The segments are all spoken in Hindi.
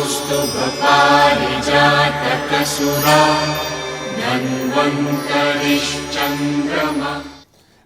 कौस्तुभपारिजातकसुरा धन्वन्तरिश्चन्द्रमा।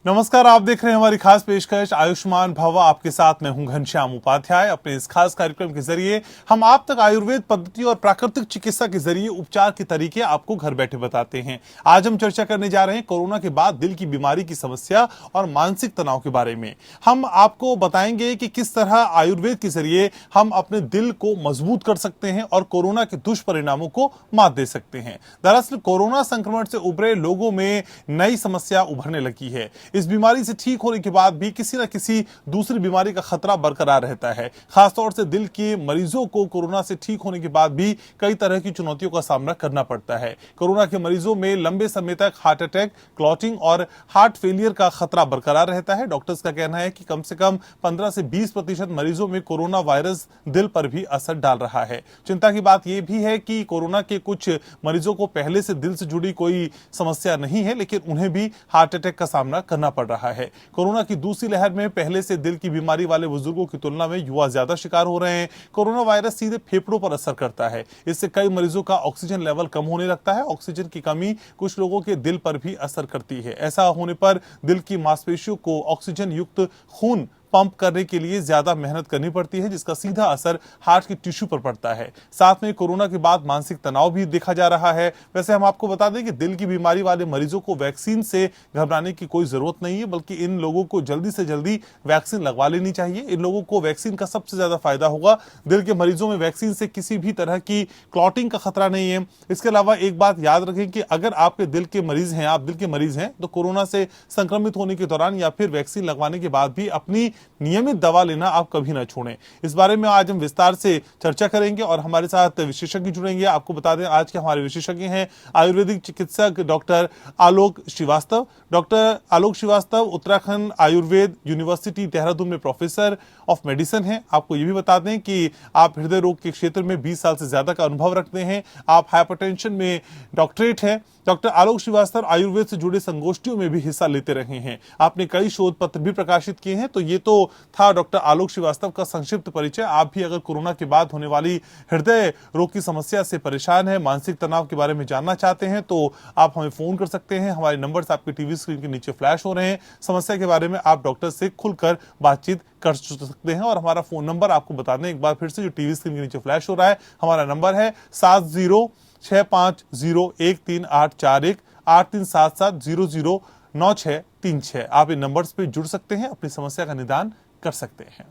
नमस्कार, आप देख रहे हैं हमारी खास पेशकश आयुष्मान भव। आपके साथ मैं हूं घनश्याम उपाध्याय। अपने इस खास कार्यक्रम के जरिए हम आप तक आयुर्वेद पद्धति और प्राकृतिक चिकित्सा के जरिए उपचार के तरीके आपको घर बैठे बताते हैं। आज हम चर्चा करने जा रहे हैं कोरोना के बाद दिल की बीमारी की समस्या और मानसिक तनाव के बारे में। हम आपको बताएंगे कि किस तरह आयुर्वेद के जरिए हम अपने दिल को मजबूत कर सकते हैं और कोरोना के दुष्परिणामों को मात दे सकते हैं। दरअसल कोरोना संक्रमण से उभरे लोगों में नई समस्या उभरने लगी है। इस बीमारी से ठीक होने के बाद भी किसी न किसी दूसरी बीमारी का खतरा बरकरार रहता है। खासतौर से दिल के मरीजों को कोरोना से ठीक होने के बाद भी कई तरह की चुनौतियों का सामना करना पड़ता है। कोरोना के मरीजों में लंबे समय तक हार्ट अटैक, क्लॉटिंग और हार्ट फेलियर का खतरा बरकरार रहता है। डॉक्टर्स का कहना है कि कम से कम 15 से 20% मरीजों में कोरोना वायरस दिल पर भी असर डाल रहा है। चिंता की बात यह भी है कि कोरोना के कुछ मरीजों को पहले से दिल से जुड़ी कोई समस्या नहीं है, लेकिन उन्हें भी हार्ट अटैक का सामना करना पड़ रहा है। कोरोना की दूसरी लहर में पहले से दिल की बीमारी वाले बुजुर्गों की तुलना में युवा ज्यादा शिकार हो रहे हैं। कोरोना वायरस सीधे फेफड़ों पर असर करता है। इससे कई मरीजों का ऑक्सीजन लेवल कम होने लगता है। ऑक्सीजन की कमी कुछ लोगों के दिल पर भी असर करती है। ऐसा होने पर दिल की मांसपेशियों को ऑक्सीजन युक्त खून पंप करने के लिए ज्यादा मेहनत करनी पड़ती है, जिसका सीधा असर हार्ट की टिश्यू पर पड़ता है। साथ में कोरोना के बाद मानसिक तनाव भी देखा जा रहा है। वैसे हम आपको बता दें कि दिल की बीमारी वाले मरीजों को वैक्सीन से घबराने की कोई जरूरत नहीं है, बल्कि इन लोगों को जल्दी से जल्दी वैक्सीन लगवा लेनी चाहिए। इन लोगों को वैक्सीन का सबसे ज्यादा फायदा होगा। दिल के मरीजों में वैक्सीन से किसी भी तरह की क्लॉटिंग का खतरा नहीं है। इसके अलावा एक बात याद रखें कि अगर आपके दिल के मरीज हैं, आप दिल के मरीज हैं, तो कोरोना से संक्रमित होने के दौरान या फिर वैक्सीन लगवाने के बाद भी अपनी नियमित दवा लेना आप कभी ना छोड़ें। इस बारे में आज हम विस्तार से चर्चा करेंगे और हमारे साथ विशेषज्ञ जुड़ेंगे। आपको बता दें आज के हमारे विशेषज्ञ हैं आयुर्वेदिक चिकित्सक डॉक्टर आलोक श्रीवास्तव। डॉक्टर आलोक श्रीवास्तव उत्तराखंड आयुर्वेद यूनिवर्सिटी देहरादून में प्रोफेसर ऑफ मेडिसिन हैं। आपको ये भी बता दें कि आप हृदय रोग के क्षेत्र में 20 साल से ज्यादा का अनुभव रखते हैं। आप हाइपरटेंशन में डॉक्टरेट हैं। डॉक्टर आलोक श्रीवास्तव आयुर्वेद से जुड़े संगोष्ठियों में भी हिस्सा लेते रहे हैं। आपने कई शोध पत्र भी प्रकाशित किए हैं। तो ये तो था डॉक्टर आलोक श्रीवास्तव का संक्षिप्त परिचय। आप भी अगर कोरोना के बाद होने वाली हृदय रोग की समस्या से परेशान है, मानसिक तनाव के बारे में जानना चाहते हैं, तो आप हमें फोन कर सकते हैं। हमारे नंबर्स आपके टीवी स्क्रीन के नीचे फ्लैश हो रहे हैं। समस्या के बारे में आप डॉक्टर से खुलकर बातचीत कर सकते हैं। और हमारा फोन नंबर आपको बता दें एक बार फिर से, जो टीवी स्क्रीन के नीचे फ्लैश हो रहा है। हमारा नंबर है 7065013841 8377009636। आप इन नंबर्स पे जुड़ सकते हैं, अपनी समस्या का निदान कर सकते हैं।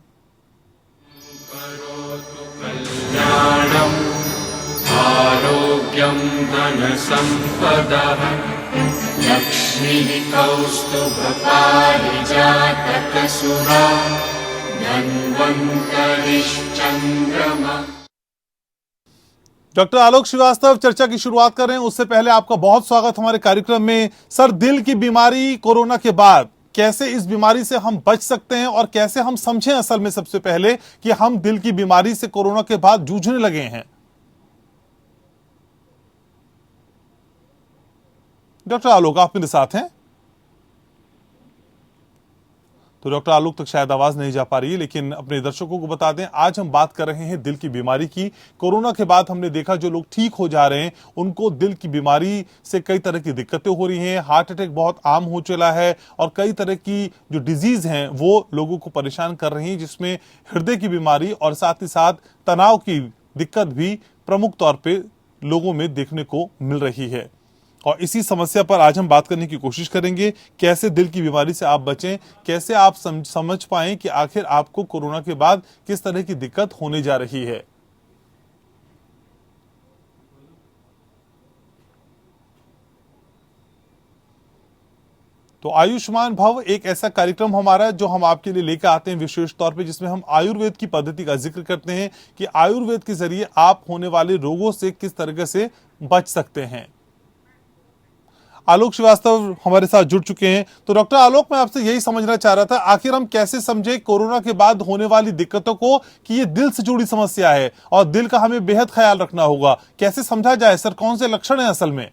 कल्याणम् आरोग्यं धनसम्पदः लक्ष्मीः कौस्तुभपारिजातकसुरा धन्वन्तरिश्चन्द्रमा। डॉक्टर आलोक श्रीवास्तव चर्चा की शुरुआत कर रहे हैं। उससे पहले आपका बहुत स्वागत हमारे कार्यक्रम में। सर, दिल की बीमारी कोरोना के बाद कैसे इस बीमारी से हम बच सकते हैं और कैसे हम समझें असल में सबसे पहले कि हम दिल की बीमारी से कोरोना के बाद जूझने लगे हैं? डॉक्टर आलोक, आप मेरे साथ हैं? तो डॉक्टर आलोक तक शायद आवाज नहीं जा पा रही है, लेकिन अपने दर्शकों को बता दें आज हम बात कर रहे हैं दिल की बीमारी की। कोरोना के बाद हमने देखा जो लोग ठीक हो जा रहे हैं उनको दिल की बीमारी से कई तरह की दिक्कतें हो रही हैं। हार्ट अटैक बहुत आम हो चला है और कई तरह की जो डिजीज हैं वो लोगों को परेशान कर रही हैं, जिसमें हृदय की बीमारी और साथ ही साथ तनाव की दिक्कत भी प्रमुख तौर पर लोगों में देखने को मिल रही है। और इसी समस्या पर आज हम बात करने की कोशिश करेंगे। कैसे दिल की बीमारी से आप बचें, कैसे आप समझ पाएं कि आखिर आपको कोरोना के बाद किस तरह की दिक्कत होने जा रही है। तो आयुष्मान भव एक ऐसा कार्यक्रम हमारा जो हम आपके लिए लेकर आते हैं विशेष तौर पे, जिसमें हम आयुर्वेद की पद्धति का जिक्र करते हैं कि आयुर्वेद के जरिए आप होने वाले रोगों से किस तरह से बच सकते हैं। आलोक श्रीवास्तव हमारे साथ जुड़ चुके हैं। तो डॉक्टर आलोक, मैं आपसे यही समझना चाह रहा था, आखिर हम कैसे समझे कोरोना के बाद होने वाली दिक्कतों को कि ये दिल से जुड़ी समस्या है और दिल का हमें बेहद ख्याल रखना होगा। कैसे समझा जाए सर, कौन से लक्षण है असल में?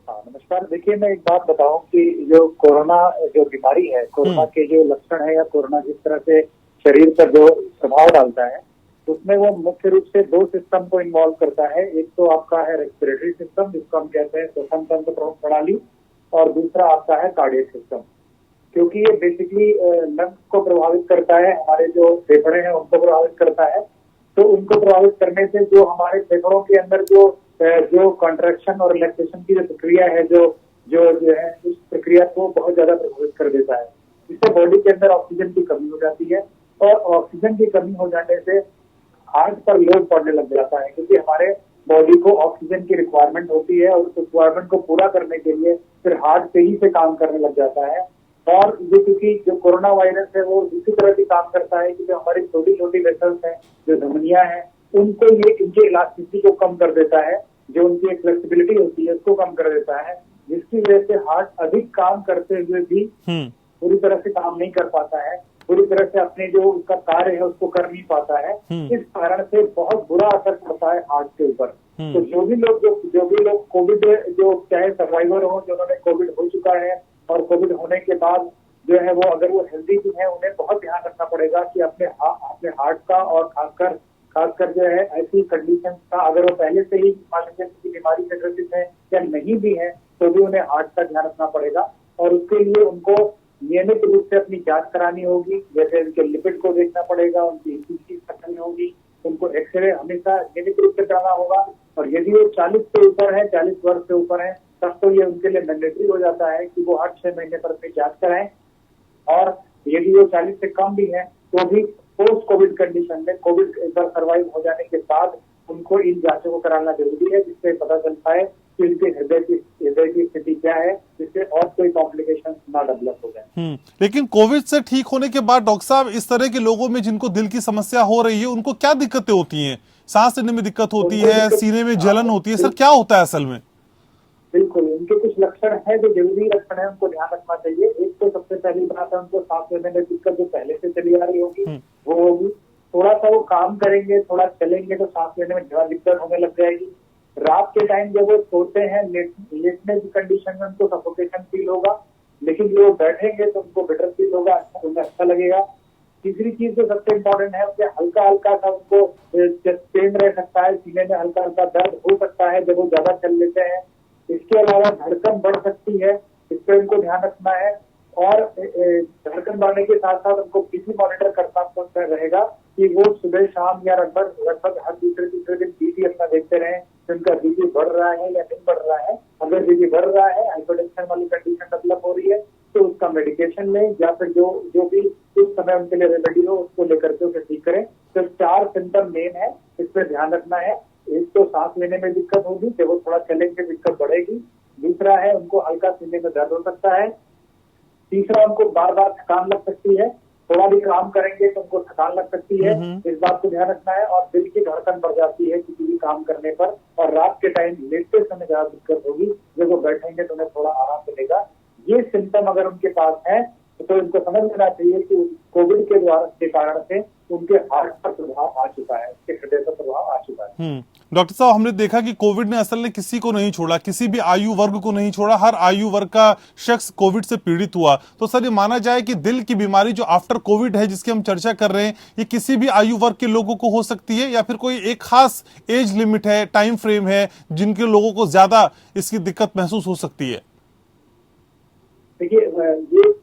नमस्कार। देखिए, मैं एक बात बताऊं कि जो कोरोना जो बीमारी है, कोरोना के जो लक्षण है या कोरोना जिस तरह से शरीर पर जो प्रभाव डालता है, उसमें वो मुख्य रूप से 2 सिस्टम को इन्वॉल्व करता है। एक तो आपका है रेस्पिरेटरी सिस्टम, जिसको हम कहते हैं श्वसन तंत्र प्रणाली, और दूसरा आपका है कार्डियक सिस्टम। क्योंकि ये बेसिकली लंग्स को प्रभावित करता है, हमारे जो फेफड़े हैं उनको प्रभावित करता है। तो उनको प्रभावित करने से जो हमारे फेफड़ों के अंदर जो कॉन्ट्रैक्शन और रिलैक्सेशन की जो प्रक्रिया है, जो है उस प्रक्रिया को बहुत ज्यादा प्रभावित कर देता है। इससे बॉडी के अंदर ऑक्सीजन की कमी हो जाती है, और ऑक्सीजन की कमी हो जाने से हार्ट पर लोड पड़ने लग जाता है, क्योंकि हमारे बॉडी को ऑक्सीजन की रिक्वायरमेंट होती है, और उस रिक्वायरमेंट को पूरा करने के लिए फिर हार्ट तेजी से काम करने लग जाता है। और ये क्योंकि जो कोरोना वायरस है वो इसी तरह से काम करता है कि जो हमारी छोटी छोटी वेसल्स हैं, जो धमनियां हैं, उनको ये इनके इलास्टिसिटी को कम कर देता है, जो उनकी एक फ्लेक्सिबिलिटी होती है उसको कम कर देता है, जिसकी वजह से हार्ट अधिक काम करते हुए भी पूरी तरह से काम नहीं कर पाता है, पूरी तरह से अपने जो उसका कार्य है उसको कर नहीं पाता है। इस कारण से बहुत बुरा असर पड़ता है हार्ट के ऊपर। तो जो भी लोग कोविड, जो चाहे सर्वाइवर हो, जिन्होंने कोविड हो चुका है और कोविड होने के बाद जो है वो अगर वो हेल्दी भी है, उन्हें बहुत ध्यान रखना पड़ेगा कि अपने हार्ट का, और खासकर जो है ऐसी कंडीशन का, अगर वो पहले से ही मान लीजिए किसी बीमारी से ग्रसित है या नहीं भी है, तो भी उन्हें हार्ट का ध्यान रखना पड़ेगा। और उसके लिए उनको नियमित रूप से अपनी जांच करानी होगी, जैसे उनके लिपिड को देखना पड़ेगा, उनकी ईसीजी करनी होगी, उनको एक्सरे हमेशा नियमित रूप से कराना होगा। और यदि वो 40 से ऊपर है, 40 वर्ष से ऊपर है, तब तो ये उनके लिए मैंडेटरी हो जाता है कि वो हर 6 महीने पर अपनी जांच कराएं। और यदि वो 40 से कम भी है, तो भी पोस्ट कोविड कंडीशन में, कोविड एक बार सर्वाइव हो जाने के बाद उनको इन जांचों को कराना जरूरी है, जिससे पता चलता है कि उनके हृदय की स्थिति क्या है, जिससे और कोई कॉम्प्लिकेशन ना डेवलप हो जाए। लेकिन कोविड से ठीक होने के बाद डॉक्टर साहब, इस तरह के लोगों में जिनको दिल की समस्या हो रही है, उनको क्या दिक्कतें होती हैं? सांस लेने में दिक्कत होती है, सीने में जलन होती है, सर क्या होता है असल में? बिल्कुल, उनके कुछ लक्षण है जो जरूरी लक्षण है, उनको ध्यान रखना चाहिए। एक तो सबसे पहली बात है, उनको सांस लेने में दिक्कत जो पहले से चली आ रही होगी वो होगी। थोड़ा सा वो काम करेंगे, थोड़ा चलेंगे तो सांस लेने में ज्यादा दिक्कत होने लग जाएगी। रात के टाइम जब वो सोते हैं, लेटने की कंडीशन में उनको सफोकेशन फील होगा, लेकिन जब वो बैठेंगे तो उनको बेटर फील होगा, उन्हें अच्छा लगेगा। तीसरी चीज जो सबसे इम्पोर्टेंट है, उसे हल्का हल्का सा उनको पेन रह सकता है, सीने में हल्का हल्का दर्द हो सकता है जब वो ज्यादा चल लेते हैं। इसके अलावा धड़कन बढ़ सकती है, इस पर उनको ध्यान रखना है। और धड़कन बढ़ने के साथ साथ उनको बीपी मॉनिटर करना रहेगा कि वो सुबह शाम या लगभग हर दूसरे तीसरे दिन बीपी अपना देखते रहें कि उनका बीपी बढ़ रहा है या नहीं बढ़ रहा है। अगर बीपी बढ़ रहा है, हाइपरटेंशन वाली कंडीशन डेवलप हो रही है, तो उसका मेडिकेशन लें, या फिर जो भी उस समय उनके लिए रेमेडी हो उसको लेकर के उसे ठीक करें। तो 4 सिम्टम मेन है, इस पर ध्यान रखना है। एक तो सांस लेने में दिक्कत होगी, जब वो थोड़ा चलेंगे दिक्कत बढ़ेगी। दूसरा है उनको हल्का सीने में दर्द हो सकता है। तीसरा, उनको बार बार थकान लग सकती है, थोड़ा भी काम करेंगे तो उनको थकान लग सकती है, इस बात को ध्यान रखना है। और दिल की धड़कन बढ़ जाती है किसी भी काम करने पर, और रात के टाइम लेटते समय ज्यादा दिक्कत होगी, जब वो बैठेंगे तो उन्हें थोड़ा आराम मिलेगा। ये सिम्टम अगर उनके पास है तो इनको समझ लेना चाहिए कि कोविड के कारण से उनके हार्ट पर प्रभाव आ चुका है, उसके हृदय पर प्रभाव आ चुका है। डॉक्टर साहब, हमने देखा कि कोविड ने असल में किसी को नहीं छोड़ा, किसी भी आयु वर्ग को नहीं छोड़ा, हर आयु वर्ग का शख्स कोविड से पीड़ित हुआ। तो सर, ये माना जाए कि दिल की बीमारी जो आफ्टर कोविड है, जिसकी हम चर्चा कर रहे हैं, ये किसी भी आयु वर्ग के लोगों को हो सकती है, या फिर कोई एक खास एज लिमिट है, टाइम फ्रेम है, जिनके लोगों को ज्यादा इसकी दिक्कत महसूस हो सकती है? देखिए, ये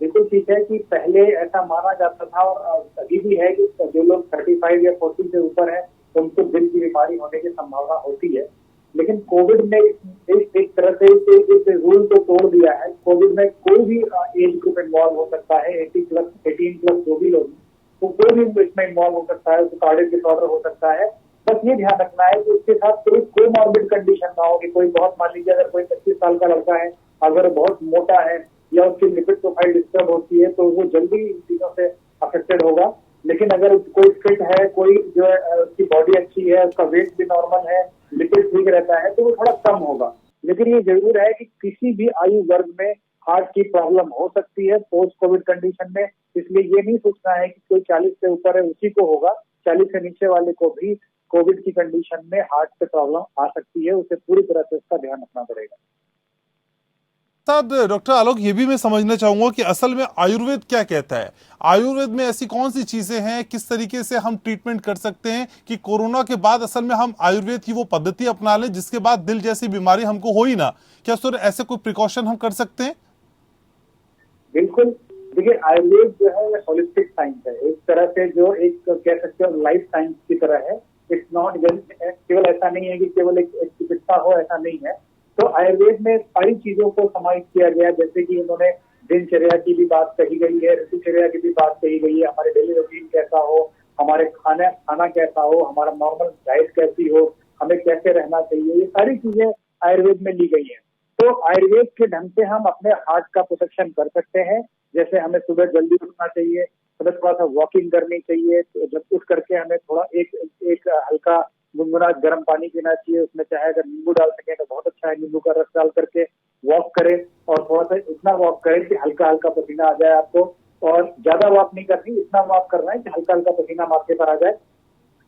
बिल्कुल ठीक है कि पहले ऐसा माना जाता था, और अभी भी है कि जो लोग 35 या 40 से ऊपर है उनको दिल की बीमारी होने की संभावना होती है। लेकिन कोविड ने एक तरह से इस रूल को तोड़ दिया है। कोविड में कोई भी एज ग्रुप इन्वॉल्व हो सकता है, 18 प्लस जो भी लोग, तो कोई भी इसमें इन्वॉल्व हो सकता है, उसको कार्डियक डिसऑर्डर हो सकता है। बस ये ध्यान रखना है कि उसके साथ कोई कोमॉर्बिड कंडीशन ना हो, कि कोई बहुत, मान लीजिए अगर कोई 25 साल का लड़का है, अगर बहुत मोटा है या उसकी लिपिड प्रोफाइल डिस्टर्ब होती है, तो वो जल्दी इन चीजों से अफेक्टेड होगा। लेकिन अगर कोई फिट है, कोई जो है उसकी बॉडी अच्छी है, उसका वेट भी नॉर्मल है, लिपिड ठीक रहता है, तो वो थोड़ा कम होगा। लेकिन ये जरूर है कि किसी भी आयु वर्ग में हार्ट की प्रॉब्लम हो सकती है पोस्ट कोविड कंडीशन में। इसलिए ये नहीं सोचना है कि कोई 40 से ऊपर है उसी को होगा, 40 से नीचे वाले को भी कोविड की कंडीशन में हार्ट से प्रॉब्लम आ सकती है। उसे पूरी तरह से उसका ध्यान रखना पड़ेगा। साथ डॉक्टर आलोक ये भी मैं समझना चाहूंगा कि असल में आयुर्वेद क्या कहता है। आयुर्वेद में ऐसी कौन सी चीजें हैं, किस तरीके से हम ट्रीटमेंट कर सकते हैं कि कोरोना के बाद असल में हम आयुर्वेद की वो पद्धति अपना लें जिसके बाद दिल जैसी बीमारी हमको हो ही ना। क्या सर ऐसे कोई प्रिकॉशन हम कर सकते हैं? बिल्कुल। देखिए, आयुर्वेद जो है ये होलिस्टिक साइंस है, एक तरह से जो एक कह सकते हो लाइफ साइंस की तरह है। इट्स नॉट केवल ऐसा नहीं है कि केवल एक चिकित्सा हो, ऐसा नहीं है। तो आयुर्वेद में सारी चीजों को समाहित किया गया, जैसे कि इन्होंने दिनचर्या की भी बात कही गई है, ऋतुचर्या की भी बात कही गई है, हमारे डेली रूटीन कैसा हो, हमारे खाना कैसा हो, हमारा नॉर्मल डाइट कैसी हो, हमें कैसे रहना चाहिए, ये सारी चीजें आयुर्वेद में ली गई है। तो आयुर्वेद के ढंग से हम अपने हार्ट का प्रोटेक्शन कर सकते हैं। जैसे हमें सुबह जल्दी उठना चाहिए, सुबह थोड़ा सा वॉकिंग करनी चाहिए, तो जब उठ करके हमें थोड़ा एक हल्का गुनगुना गर्म पानी पीना चाहिए, उसमें चाहे अगर नींबू डाल सके तो बहुत अच्छा है, नींबू का रस डाल करके वॉक करें और थोड़ा सा इतना वॉक करें कि हल्का हल्का पसीना आ जाए आपको, और ज्यादा वॉक नहीं करनी, इतना वॉक करना है कि हल्का हल्का पसीना माथे पर आ जाए,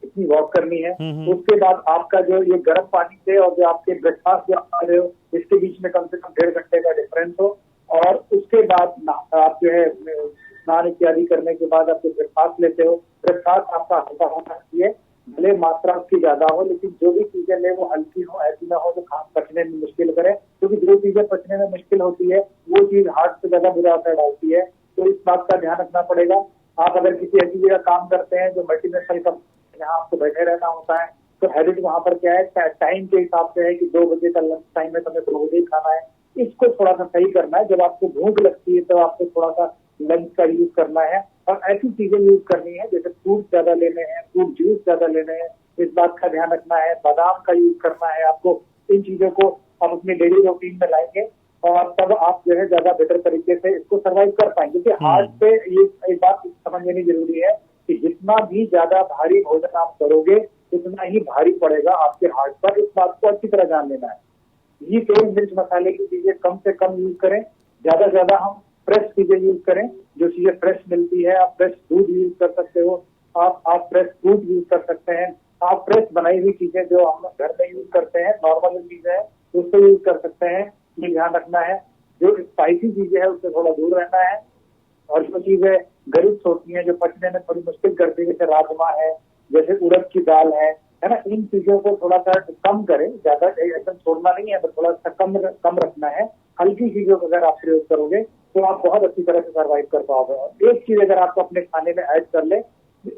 इतनी वॉक करनी है। उसके बाद आपका जो ये गर्म पानी से और जो आपके ब्रेकफास्ट जो आप खा रहे हो इसके बीच में कम से कम 1.5 घंटे का डिफरेंस हो, और उसके बाद आप जो है स्नान इत्यादि करने के बाद आप जो ब्रेकफास्ट लेते हो, ब्रेकफास्ट आपका हल्का होना चाहिए, भले मात्रा उसकी ज्यादा हो, लेकिन जो भी चीजें ले वो हल्की हो, ऐसी ना हो जो पचने में मुश्किल करे, क्योंकि जो चीजें पचने में मुश्किल होती है वो चीज हार्ट से ज्यादा बुरा असर डालती है। तो इस बात का ध्यान रखना पड़ेगा। आप अगर किसी ऐसी जगह काम करते हैं जो मल्टीनेशनल कंपनी, जहाँ आपको बैठे रहना होता है, तो हैबिट वहां पर क्या है, टाइम के हिसाब से है कि 2 बजे का लंच टाइम है तो हमें 2 बजे ही खाना है। इसको थोड़ा सा सही करना है। जब आपको भूख लगती है तो आपको थोड़ा सा लंच का यूज करना है, और ऐसी चीजें यूज करनी है जैसे फ्रूट ज्यादा लेने हैं, फ्रूट जूस ज्यादा लेने हैं, इस बात का ध्यान रखना है। बादाम का यूज करना है आपको। इन चीजों को आप अपनी डेली रूटीन में लाएंगे और तब आप जो है ज्यादा बेटर तरीके से इसको सर्वाइव कर पाएंगे। क्योंकि हार्ट पे ये एक बात समझ लेनी जरूरी है कि जितना भी ज्यादा भारी भोजन आप करोगे उतना ही भारी पड़ेगा आपके हार्ट पर। इस बात को अच्छी तरह जान लेना है। ये तेल मिर्च मसाले की चीजें कम से कम यूज करें, ज्यादा ज्यादा हम फ्रेश चीजें यूज करें। जो चीजें फ्रेश मिलती है, आप फ्रेश दूध यूज कर सकते हो, आप फ्रेश फ्रूट यूज कर सकते हैं, आप फ्रेश बनाई हुई चीजें जो हम घर में यूज करते हैं, नॉर्मल चीजें हैं उसको यूज कर सकते हैं। ये ध्यान रखना है। जो स्पाइसी चीजें है उससे थोड़ा दूर रहना है, और जो चीजें गरिष्ठ होती हैं जो पचने में थोड़ी मुश्किल करती है, जैसे राजमा है, जैसे उड़द की दाल है ना, इन चीजों को थोड़ा सा कम करें। ज्यादा एकदम छोड़ना नहीं है, बस थोड़ा सा कम रखना है। हल्की चीजों का अगर आप प्रयोग करोगे तो आप बहुत अच्छी तरह से सर्वाइव कर पाओगे। और एक चीज अगर आपको अपने खाने में ऐड कर ले,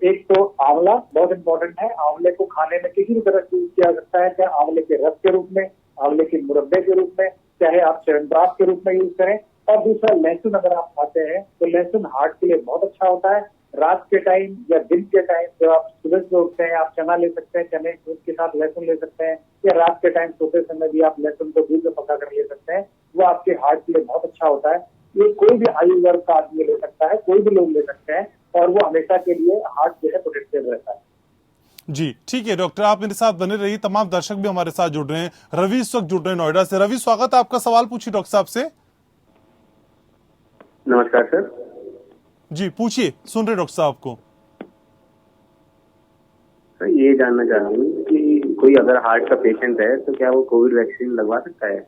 एक तो आंवला बहुत इंपॉर्टेंट है। आंवले को खाने में किसी भी तरह से यूज किया सकता है, चाहे आंवले के रस के रूप में, आंवले के मुरब्बे के रूप में, चाहे आप च्यवनप्राश के रूप में यूज करें। और दूसरा, लहसुन अगर आप खाते हैं तो लहसुन हार्ट के लिए बहुत अच्छा होता है। रात के टाइम या दिन के टाइम जब आप सुबह से उठते हैं आप चना ले सकते हैं, चने दूध के साथ लहसुन ले सकते हैं, या रात के टाइम सोते समय भी आप लहसुन को दूध में पका कर ले सकते हैं। वो आपके हार्ट के लिए बहुत अच्छा होता है। ये कोई भी आयु वर्ग का आदमी ले सकता है, कोई भी लोग ले सकते हैं, और वो हमेशा के लिए हार्ट जो है प्रोटेक्टेड रहता है। जी ठीक है डॉक्टर, आप मेरे साथ बने रहिए। तमाम दर्शक भी हमारे साथ जुड़ रहे हैं। रवि इस वक्त जुड़ रहे हैं नोएडा से। रवि, स्वागत है आपका। सवाल पूछिए डॉक्टर साहब से। नमस्कार सर। जी पूछिए, सुन रहे डॉक्टर साहब को। सर ये जानना चाह रहा हूँ कि कोई अगर हार्ट का पेशेंट है तो क्या वो कोविड वैक्सीन लगवा सकता है?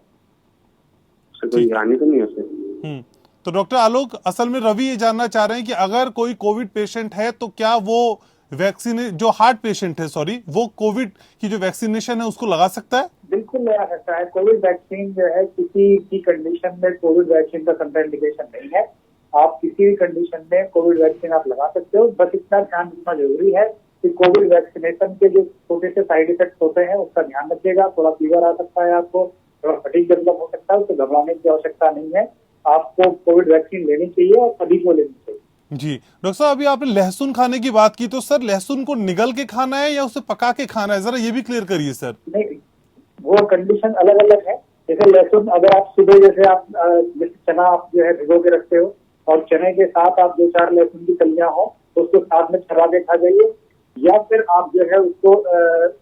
उससे कोई हानि तो नहीं होती? तो डॉक्टर आलोक, असल में रवि ये जानना चाह रहे हैं कि अगर कोई कोविड पेशेंट है तो क्या वो वैक्सीन, जो हार्ट पेशेंट है सॉरी, वो कोविड की जो वैक्सीनेशन है उसको लगा सकता है? बिल्कुल लगा सकता है। कोविड वैक्सीन जो है किसी की कंडीशन में कोविड वैक्सीन का कंट्राइंडिकेशन नहीं है। आप किसी भी कंडीशन में कोविड वैक्सीन आप लगा सकते हो। बस इतना ध्यान रखना जरूरी है कि कोविड वैक्सीनेशन के जो छोटे से साइड इफेक्ट होते हैं उसका ध्यान रखिएगा। थोड़ा फीवर आ सकता है, आपको थोड़ा फटीग डेवलप हो सकता है, उसको घबराने की आवश्यकता नहीं है। आपको कोविड वैक्सीन लेनी चाहिए और सभी को लेनी चाहिए। जी डॉक्टर साहब, अभी आपने लहसुन खाने की बात की, तो सर लहसुन को निगल के खाना है या उसे पका के खाना है, जरा ये भी क्लियर करिए सर। नहीं, वो कंडीशन अलग अलग है। जैसे लहसुन अगर आप सुबह जैसे आप चना आप जो है भिगो के रखते हो और चने के साथ आप 2-4 लहसुन की कलियां हो तो उसको साथ में चबा के खा जाइए, या फिर आप जो है उसको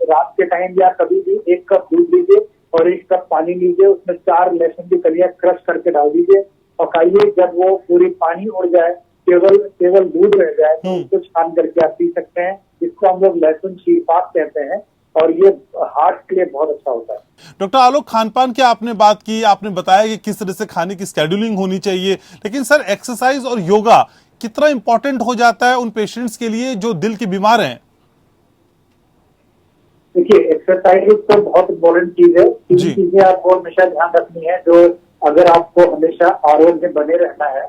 रात के टाइम या कभी भी 1 कप दूध लीजिए और 1 कप पानी लीजिए, उसमें 4 लहसुन की कलियां क्रश करके डाल दीजिए, पकाइए। जब वो पूरी पानी उड़ जाए, केवल दूध रह जाए तो उसको छान करके आप पी सकते हैं। इसको हम लोग लहसुन शीरपाक कहते हैं। और ये हार्ट के लिए बहुत अच्छा होता है। डॉक्टर आलोक, खान पान की आपने बात की, आपने बताया कि किस तरह से खाने की स्केड्यूलिंग होनी चाहिए, लेकिन सर एक्सरसाइज और योगा कितना इंपॉर्टेंट हो जाता है उन पेशेंट्स के लिए जो दिल के बीमार हैं? देखिए, एक्सरसाइज तो बहुत इम्पोर्टेंट चीज है। तीन जी। चीजें आपको हमेशा ध्यान रखनी है, जो अगर आपको हमेशा आरोग्य बने रहना है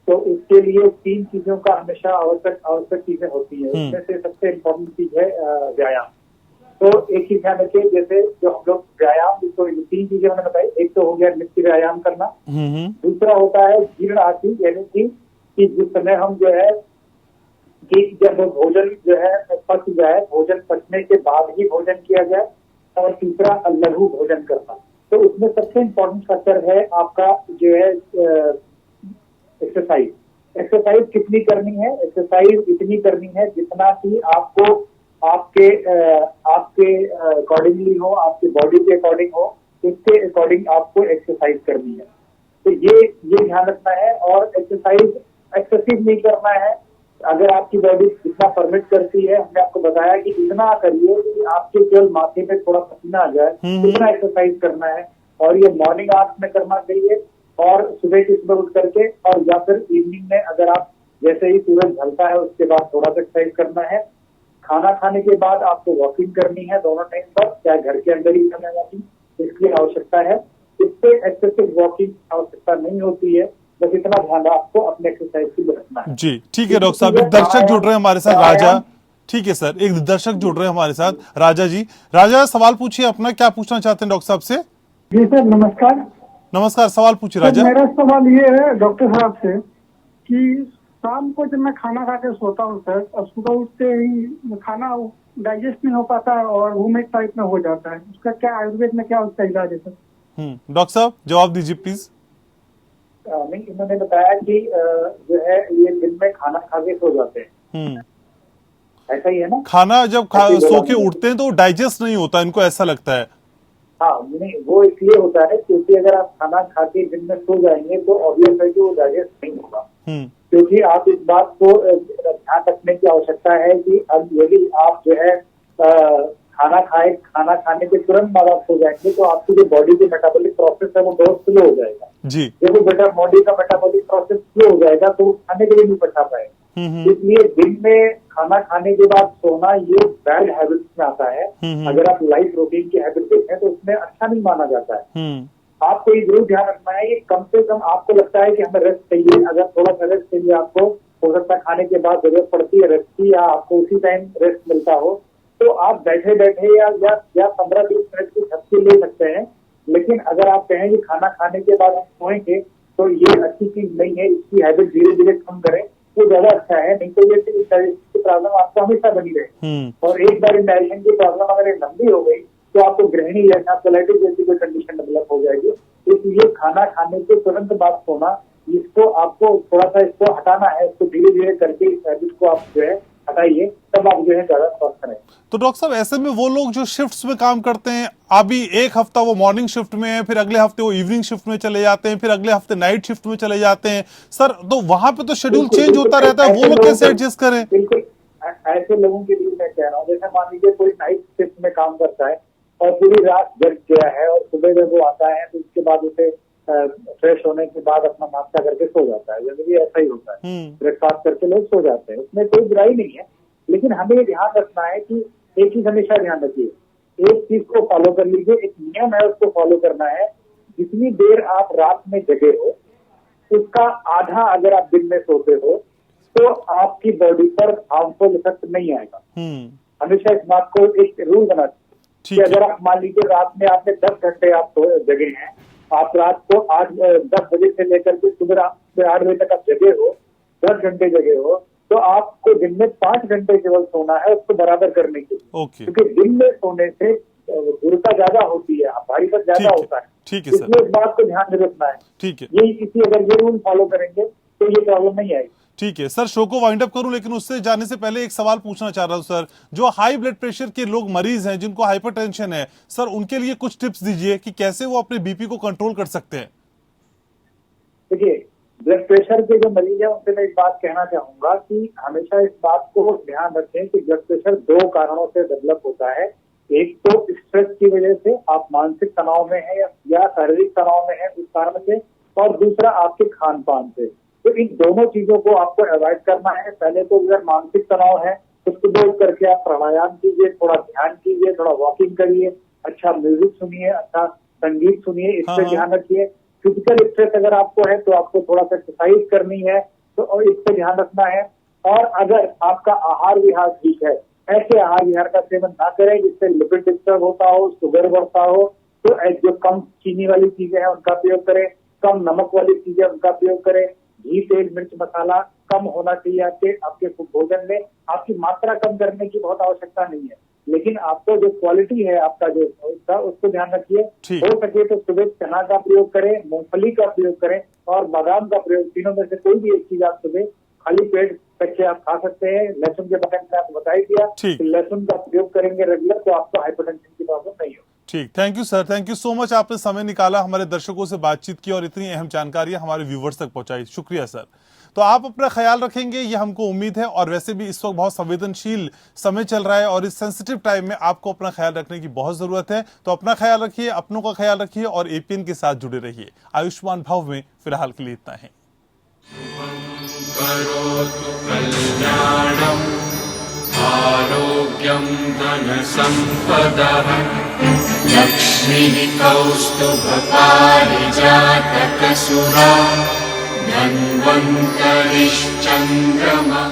तो उसके लिए तीन चीजों का हमेशा आवश्यक चीजें होती है। उसमें से सबसे इम्पोर्टेंट चीज है व्यायाम। तो एक चीज ध्यान रखिए, जैसे जो हम लोग व्यायाम, तो तीन चीजें मैंने बताई। एक तो हो गया नित्य व्यायाम करना, दूसरा होता है जीर्ण आहार, यानी कि जिस समय हम जो है कि जब भोजन जो है पच जाए, भोजन पचने के बाद ही भोजन किया जाए, और तीसरा लघु भोजन करना। तो उसमें सबसे इम्पोर्टेंट फैक्टर है आपका जो है एक्सरसाइज। एक्सरसाइज कितनी करनी है? एक्सरसाइज इतनी करनी है जितना कि आपको आपके अकॉर्डिंगली हो, आपके बॉडी के अकॉर्डिंग हो, उसके अकॉर्डिंग आपको एक्सरसाइज करनी है। तो ये ध्यान रखना है। और एक्सरसाइज एक्सेसिव नहीं करना है। अगर आपकी बॉडी जितना परमिट करती है, हमने आपको बताया कि इतना करिए कि आपके केवल माथे पे थोड़ा पसीना आ जाए, इतना एक्सरसाइज करना है। और ये मॉर्निंग आवर्स में करना चाहिए, और सुबह की सुबह उठ करके, और या फिर इवनिंग में अगर आप जैसे ही सूरज ढलता है उसके बाद थोड़ा सा एक्सरसाइज करना है। खाना खाने के बाद आपको वॉकिंग करनी है दोनों टाइम पर, चाहे घर के अंदर ही करना है वॉकिंग, इसकी आवश्यकता है। इससे एक्सेसिव वॉकिंग आवश्यकता नहीं होती है, बस इतना ध्यान आपको अपने एक्सरसाइज की रखना है। जी ठीक है डॉक्टर साहब। एक दर्शक जुड़ रहे हैं हमारे साथ, राजा। ठीक है सर, एक दर्शक जुड़ रहे हैं हमारे साथ, राजा जी। राजा, सवाल पूछिए अपना, क्या पूछना चाहते हैं डॉक्टर साहब से? जी सर, नमस्कार। नमस्कार, सवाल पूछिए राजा। मेरा सवाल ये है डॉक्टर साहब से कि शाम को जब मैं खाना खा के सोता हूँ सर, और सुबह उठते ही खाना डाइजेस्ट नहीं हो पाता है और वोमिट टाइप में हो जाता है, उसका क्या आयुर्वेद में क्या उसका इलाज है सर? डॉक्टर साहब जवाब दीजिए प्लीज। नहीं, इन्होंने बताया कि जो है ये दिन में खाना खा के सो जाते हैं, ऐसा ही है ना? खाना जब सो के उठते हैं तो डाइजेस्ट नहीं होता, इनको ऐसा लगता है। हाँ, नहीं, वो इसलिए होता है क्योंकि अगर आप खाना खा के दिन में सो जाएंगे तो ऑब्वियस है कि वो डाइजेस्ट नहीं होगा। क्योंकि आप इस बात को ध्यान रखने की आवश्यकता है कि अब यदि आप जो है खाना खाने के तुरंत बाद आप सो जाएंगे तो आपकी जो बॉडी की मेटाबॉलिक प्रोसेस है वो बहुत स्लो हो जाएगा जी। जब वो बॉडी का मेटाबॉलिक प्रोसेस स्लो हो जाएगा तो वो खाने के लिए नहीं पचा पाएगा। इसलिए दिन में खाना खाने के बाद सोना ये बैड हैबिट्स में आता है। अगर आप लाइफ रूटीन की हैबिट देखें तो उसमें अच्छा नहीं माना जाता है। आपको ये जरूर ध्यान रखना है कि कम से कम आपको लगता है कि हमें रेस्ट चाहिए, अगर थोड़ा सा रेस्ट चाहिए आपको, हो सकता है खाने के बाद जरूरत पड़ती है रेस्ट की, या आपको उसी टाइम रेस्ट मिलता हो, तो आप बैठे बैठे या 15-20 मिनट की झपकी ले सकते हैं। लेकिन अगर आप कहें कि खाना खाने के बाद हम सोएंगे तो ये अच्छी चीज नहीं है। इसकी हैबिट धीरे धीरे कम करें तो ज्यादा अच्छा है, नहीं तो ये की प्रॉब्लम आपको हमेशा बनी रहे। और एक बार डाइजेशन की प्रॉब्लम अगर लंबी हो गई तो आपको गृहिणी या कोलाइटिस जैसी कोई कंडीशन डेवलप हो जाएगी। इसलिए खाना खाने के तुरंत बाद सोना, इसको आपको थोड़ा सा इसको हटाना है, इसको धीरे धीरे करके इस हैबिट को आप जो है हटाइए, तब आप जो है ज्यादा स्वस्थ रहें। तो डॉक्टर साहब ऐसे में वो लोग जो शिफ्ट्स में काम करते हैं, अभी एक हफ्ता वो मॉर्निंग शिफ्ट में है, फिर अगले हफ्ते वो इवनिंग शिफ्ट में चले जाते हैं, फिर अगले हफ्ते नाइट शिफ्ट में चले जाते हैं सर, तो वहां पे तो शेड्यूल चेंज होता रहता है, वो लोग कैसे एडजस्ट करें? बिल्कुल ऐसे लोगों के लिए मैं कह रहा हूँ, जैसे मान लीजिए कोई नाइट शिफ्ट में काम करता है और पूरी रात जग गया है और सुबह जब वो आता है तो उसके बाद उसे फ्रेश होने के बाद अपना नाश्ता करके सो जाता है, जनरली ऐसा ही होता है, ब्रेकफास्ट करके लोग सो जाते हैं, उसमें कोई बुराई नहीं है। लेकिन हमें ये ध्यान रखना है कि एक चीज हमेशा ध्यान रखिए, एक चीज को फॉलो कर लीजिए, एक नियम है उसको फॉलो करना है। जितनी देर आप रात में जगे हो उसका आधा अगर आप दिन में सोते हो तो आपकी बॉडी पर हार्मफुल इफेक्ट नहीं आएगा। हमेशा इस बात को एक रूल बना कि अगर आप मान लीजिए रात में आपने 10 घंटे आप जगे हैं, आप रात को 10 बजे से लेकर के सुबह 8 बजे तक आप जगे हो, 10 घंटे जगे हो, तो आपको दिन में 5 घंटे केवल सोना है उसको बराबर करने के लिए। क्योंकि दिन में सोने से गुरुता ज्यादा होती है, भारीपन ज्यादा होता है। ठीक है सर, इसलिए इस बात को ध्यान में रखना है। ठीक है, यही इसी अगर ये रूल फॉलो करेंगे तो ये प्रॉब्लम नहीं आएगी। ठीक है सर, शो को वाइंड अप करूं लेकिन उससे जाने से पहले एक सवाल पूछना चाह रहा हूं सर, जो हाई ब्लड प्रेशर के लोग मरीज हैं, जिनको हाइपरटेंशन है सर, उनके लिए कुछ टिप्स दीजिए कि कैसे वो अपने बीपी को कंट्रोल कर सकते हैं। देखिए, ब्लड प्रेशर के जो मरीज है उनसे मैं एक बात कहना चाहूंगा कि हमेशा इस बात को ध्यान रखें कि ब्लड प्रेशर 2 कारणों से डेवलप होता है। एक तो स्ट्रेस की वजह से आप मानसिक तनाव में हैं या शारीरिक तनाव में हैं उस कारण से, और दूसरा आपके खान पान से। तो इन दोनों चीजों को आपको अवॉइड करना है। पहले तो अगर मानसिक तनाव है तो सुबह उठ करके आप प्राणायाम कीजिए, थोड़ा ध्यान कीजिए, थोड़ा वॉकिंग करिए, अच्छा म्यूजिक सुनिए, अच्छा संगीत सुनिए, इस पर ध्यान रखिए। फिजिकल स्ट्रेस अगर आपको है तो आपको थोड़ा सा एक्सरसाइज करनी है, तो और इस पर ध्यान रखना है। और अगर आपका आहार विहार ठीक है, ऐसे आहार विहार का सेवन ना करें जिससे लिपिड डिस्टर्ब होता हो, शुगर बढ़ता हो, तो जो कम चीनी वाली चीजें हैं उनका प्रयोग करें, कम नमक वाली चीजें उनका प्रयोग करें, घी तेल मिर्च मसाला कम होना चाहिए आपके भोजन में। आपकी मात्रा कम करने की बहुत आवश्यकता नहीं है, लेकिन आपको जो क्वालिटी है आपका जो उसका उसको ध्यान रखिए। हो सके तो सुबह चना का प्रयोग करें, मूंगफली का प्रयोग करें और बादाम का प्रयोग, तीनों में से कोई भी एक चीज आप सुबह खाली पेट कच्चे आप खा सकते हैं। लहसुन के बारे में आपको बता ही दिया कि लहसुन का प्रयोग करेंगे रेगुलर तो आपको हाइपरटेंशन की प्रॉब्लम नहीं हो। ठीक, thank you sir, thank you so much. आपने समय निकाला, हमारे दर्शकों से बातचीत की और इतनी अहम जानकारियां हमारे व्यूवर्स तक पहुंचाई। शुक्रिया सर। तो आप अपना ख्याल रखेंगे ये हमको उम्मीद है, और वैसे भी इस वक्त बहुत संवेदनशील समय चल रहा है और इस सेंसिटिव टाइम में आपको अपना ख्याल रखने की बहुत जरूरत है। तो अपना ख्याल रखिए, अपनों का ख्याल रखिए और एपीएन के साथ जुड़े रहिए। आयुष्मान भव में फिलहाल के लिए इतना है। करोतु कल्याणम् आरोग्यं धनसम्पदः लक्ष्मीः कौस्तुभपारिजातकसुरा धन्वन्तरिश्चन्द्रमा।